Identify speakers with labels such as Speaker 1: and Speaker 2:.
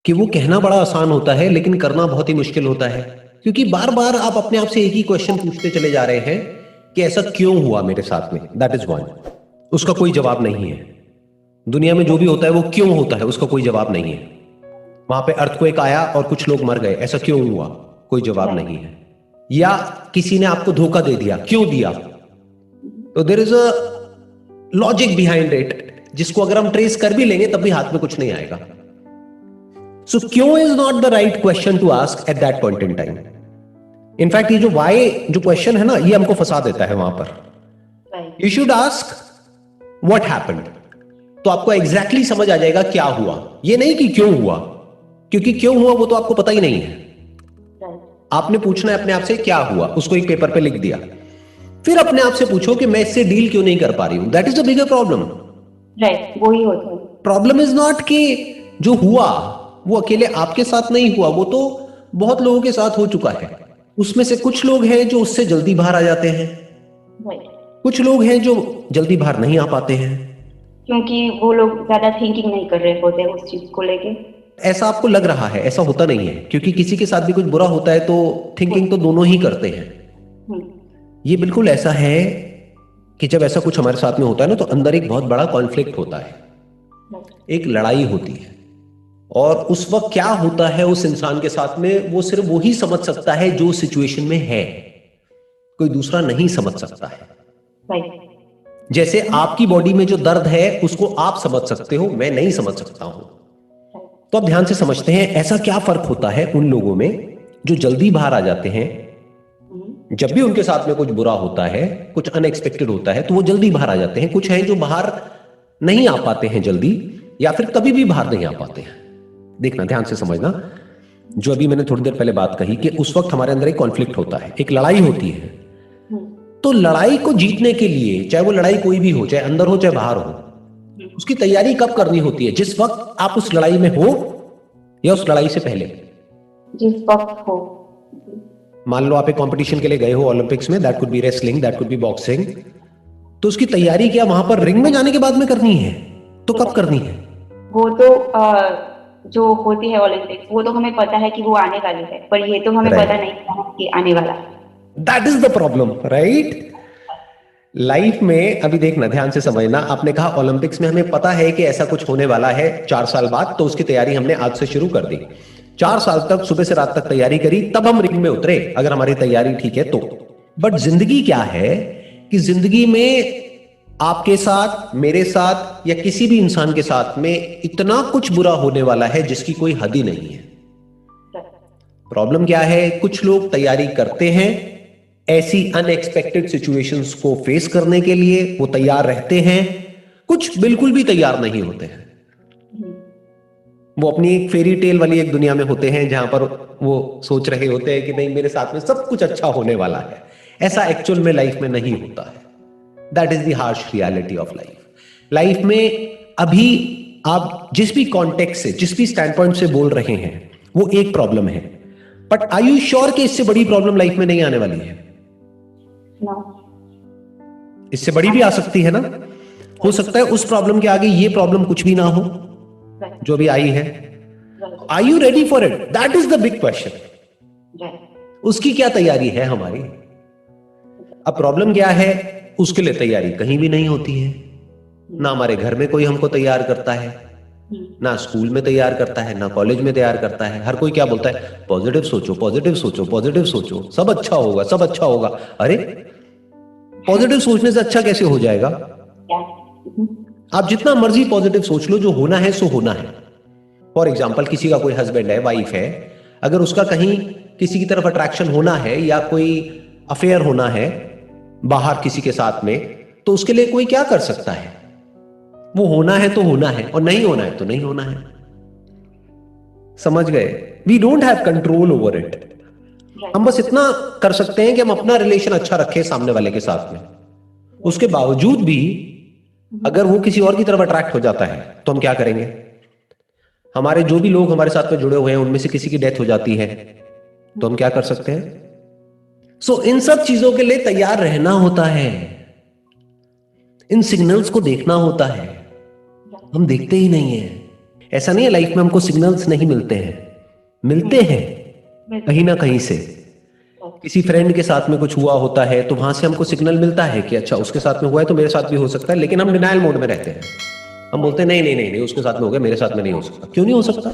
Speaker 1: कि वो कहना बड़ा आसान होता है लेकिन करना बहुत ही मुश्किल होता है, क्योंकि बार बार आप अपने आप से एक ही क्वेश्चन पूछते चले जा रहे हैं कि ऐसा क्यों हुआ मेरे साथ में। That is one. उसका कोई जवाब नहीं है। दुनिया में जो भी होता है वो क्यों होता है, उसका कोई जवाब नहीं है। वहां पे अर्थक्वेक आया और कुछ लोग मर गए, ऐसा क्यों हुआ, कोई जवाब
Speaker 2: राइट।
Speaker 1: नहीं है। या किसी ने आपको धोखा दे दिया, क्यों दिया, तो there is a logic behind it, जिसको अगर हम ट्रेस कर भी लेंगे तब भी हाथ में कुछ नहीं आएगा। सो क्यों is not the right question to ask at that point in time. In fact ये जो वाई जो क्वेश्चन है ना, ये हमको फंसा देता है वहां पर।
Speaker 2: Right.
Speaker 1: You should ask what happened, तो आपको एग्जैक्टली समझ आ जाएगा क्या हुआ, ये नहीं कि क्यों हुआ, क्योंकि क्यों हुआ वो तो आपको पता ही नहीं है।
Speaker 2: राइट।
Speaker 1: आपने पूछना है अपने आप से क्या हुआ, उसको एक पेपर पे लिख दिया। फिर अपने आप से पूछो कि मैं इससे डील क्यों नहीं कर पा रही हूं। That is the bigger problem.
Speaker 2: Right, वो ही होता है।
Speaker 1: प्रॉब्लम इज नॉट कि जो हुआ वो अकेले आपके साथ नहीं हुआ, वो तो बहुत लोगों के साथ हो चुका है। उसमें से कुछ लोग हैं जो उससे जल्दी बाहर आ जाते हैं,
Speaker 2: राइट।
Speaker 1: कुछ लोग हैं जो जल्दी बाहर नहीं आ पाते हैं।
Speaker 2: क्योंकि वो लोग ज्यादा थिंकिंग नहीं कर रहे होते उस चीज को लेके।
Speaker 1: ऐसा आपको लग रहा है, ऐसा होता नहीं है, क्योंकि किसी के साथ भी कुछ बुरा होता है तो थिंकिंग तो दोनों ही करते हैं।
Speaker 2: हम्म।
Speaker 1: ये बिल्कुल ऐसा है कि जब ऐसा कुछ हमारे साथ में होता है ना, तो अंदर एक बहुत बड़ा कॉन्फ्लिक्ट होता है,
Speaker 2: राइट।
Speaker 1: एक लड़ाई होती है। और उस वक्त क्या होता है उस इंसान के साथ में, वो सिर्फ वो ही समझ सकता है जो सिचुएशन में है, कोई दूसरा नहीं समझ सकता है।
Speaker 2: राइट।
Speaker 1: जैसे आपकी बॉडी में जो दर्द है उसको आप समझ सकते हो, मैं नहीं समझ सकता हूं। तो अब ध्यान से समझते हैं ऐसा क्या फर्क होता है उन लोगों में जो जल्दी बाहर आ जाते हैं। जब भी उनके साथ में कुछ बुरा होता है, कुछ अनएक्सपेक्टेड होता है, तो वो जल्दी बाहर आ जाते हैं। कुछ हैं जो बाहर नहीं आ पाते हैं जल्दी, या फिर कभी भी बाहर नहीं आ पाते हैं। देखना, ध्यान से समझना, जो अभी मैंने थोड़ी देर पहले बात कही कि उस वक्त हमारे अंदर एक कॉन्फ्लिक्ट होता है, एक लड़ाई होती है। तो लड़ाई को जीतने के लिए, चाहे वो लड़ाई कोई भी हो, चाहे अंदर हो चाहे बाहर हो, उसकी तैयारी कब करनी होती है? जिस वक्त आप उस लड़ाई में हो या उस लड़ाई से पहले?
Speaker 2: जिस वक्त हो।
Speaker 1: मान लो आप एक कंपटीशन के लिए गए हो ओलंपिक्स में, that could be wrestling, that could be boxing, तो उसकी तैयारी क्या वहां पर रिंग में जाने के बाद में करनी है? तो कब करनी है?
Speaker 2: वो तो जो होती है ओलंपिक्स, वो तो हमें पता है कि वो आने वाली है, पर ये तो हमें पता नहीं था कि आने वाला है।
Speaker 1: That is the problem, right? Life में अभी देखना, ध्यान से समझना, आपने कहा ओलंपिक्स में हमें पता है कि ऐसा कुछ होने वाला है 4 साल बाद, तो उसकी तैयारी हमने आज से शुरू कर दी। 4 साल तक सुबह से रात तक तैयारी करी, तब हम रिंग में उतरे, अगर हमारी तैयारी ठीक है तो। बट जिंदगी क्या है कि जिंदगी में आपके साथ, मेरे साथ, या किसी भी इंसान के साथ में इतना कुछ बुरा होने वाला है जिसकी कोई हद ही नहीं है। प्रॉब्लम क्या है, कुछ लोग तैयारी करते हैं ऐसी अनएक्सपेक्टेड सिचुएशंस को फेस करने के लिए, वो तैयार रहते हैं। कुछ बिल्कुल भी तैयार नहीं होते हैं, वो अपनी एक फेरी टेल वाली एक दुनिया में होते हैं जहां पर वो सोच रहे होते हैं कि नहीं, मेरे साथ में सब कुछ अच्छा होने वाला है। ऐसा एक्चुअल में लाइफ में नहीं होता है। That is the harsh reality of life. Life में अभी आप जिस भी कॉन्टेक्स्ट से, जिस भी स्टैंड पॉइंट से बोल रहे हैं, वो एक प्रॉब्लम है, बट आर यू श्योर कि इससे बड़ी प्रॉब्लम लाइफ में नहीं आने वाली है?
Speaker 2: No.
Speaker 1: इससे बड़ी भी आ सकती है ना। हो सकता है उस प्रॉब्लम के आगे ये प्रॉब्लम कुछ भी ना हो जो भी आई है। Are you ready for it? That is the big question. उसकी क्या तैयारी है हमारी? अब प्रॉब्लम क्या है, उसके लिए तैयारी कहीं भी नहीं होती है। ना हमारे घर में कोई हमको तैयार करता है, ना स्कूल में तैयार करता है, ना कॉलेज में तैयार करता है। हर कोई क्या बोलता है, पॉजिटिव सोचो, पॉजिटिव सोचो, पॉजिटिव सोचो, सब अच्छा होगा, सब अच्छा होगा। अरे, पॉजिटिव सोचने से अच्छा कैसे हो जाएगा? आप जितना मर्जी पॉजिटिव सोच लो, जो होना है सो होना है। फॉर एग्जाम्पल, किसी का कोई हस्बैंड है, वाइफ है, अगर उसका कहीं किसी की तरफ अट्रैक्शन होना है या कोई अफेयर होना है बाहर किसी के साथ में, तो उसके लिए कोई क्या कर सकता है? वो होना है तो होना है, और नहीं होना है तो नहीं होना है। समझ गए? We don't have control over it. हम बस इतना कर सकते हैं कि हम अपना रिलेशन अच्छा रखें सामने वाले के साथ में। उसके बावजूद भी अगर वो किसी और की तरफ अट्रैक्ट हो जाता है तो हम क्या करेंगे? हमारे जो भी लोग हमारे साथ में जुड़े हुए हैं उनमें से किसी की डेथ हो जाती है तो हम क्या कर सकते हैं? सो इन सब चीजों के लिए तैयार रहना होता है, इन सिग्नल्स को देखना होता है। हम देखते ही नहीं है। ऐसा नहीं है लाइफ में हमको सिग्नल्स नहीं मिलते हैं, मिलते हैं कहीं ना कहीं से। किसी फ्रेंड के साथ में कुछ हुआ होता है तो वहां से हमको सिग्नल मिलता है कि अच्छा उसके साथ में हुआ है तो मेरे साथ भी हो सकता है, लेकिन हम डिनायल मोड में रहते हैं। हम बोलते हैं नहीं नहीं नहीं नहीं, उसके साथ में हो गया, मेरे साथ में नहीं हो सकता। क्यों नहीं हो सकता?